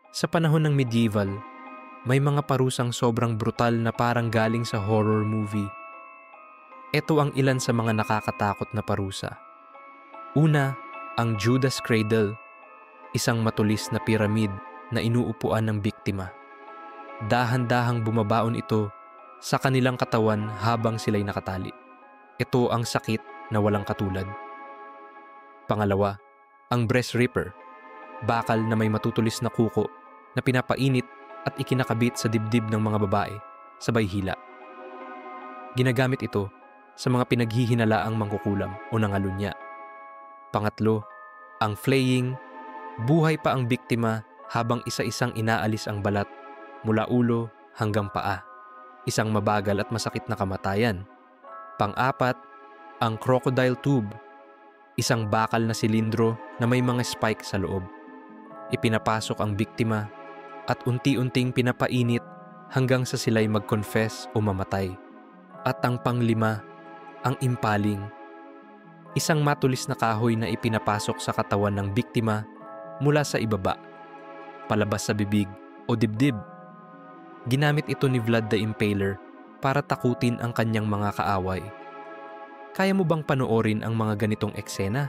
Sa panahon ng medieval, may mga parusang sobrang brutal na parang galing sa horror movie. Ito ang ilan sa mga nakakatakot na parusa. Una, ang Judas Cradle, isang matulis na piramid na inuupuan ng biktima. Dahan-dahang bumabaon ito sa kanilang katawan habang sila'y nakatali. Ito ang sakit na walang katulad. Pangalawa, ang Breast Ripper, bakal na may matutulis na kuko na pinapainit at ikinakabit sa dibdib ng mga babae sabay hila. Ginagamit ito sa mga pinaghihinalaang mangkukulam o nangalunya. Pangatlo, ang flaying, buhay pa ang biktima habang isa-isang inaalis ang balat mula ulo hanggang paa. Isang mabagal at masakit na kamatayan. Pang-apat, ang crocodile tube, isang bakal na silindro na may mga spike sa loob. Ipinapasok ang biktima at unti-unting pinapainit hanggang sa sila'y mag-confess o mamatay. At ang panglima, ang impaling, isang matulis na kahoy na ipinapasok sa katawan ng biktima mula sa ibaba, palabas sa bibig o dibdib. Ginamit ito ni Vlad the Impaler para takutin ang kanyang mga kaaway. Kaya mo bang panoorin ang mga ganitong eksena?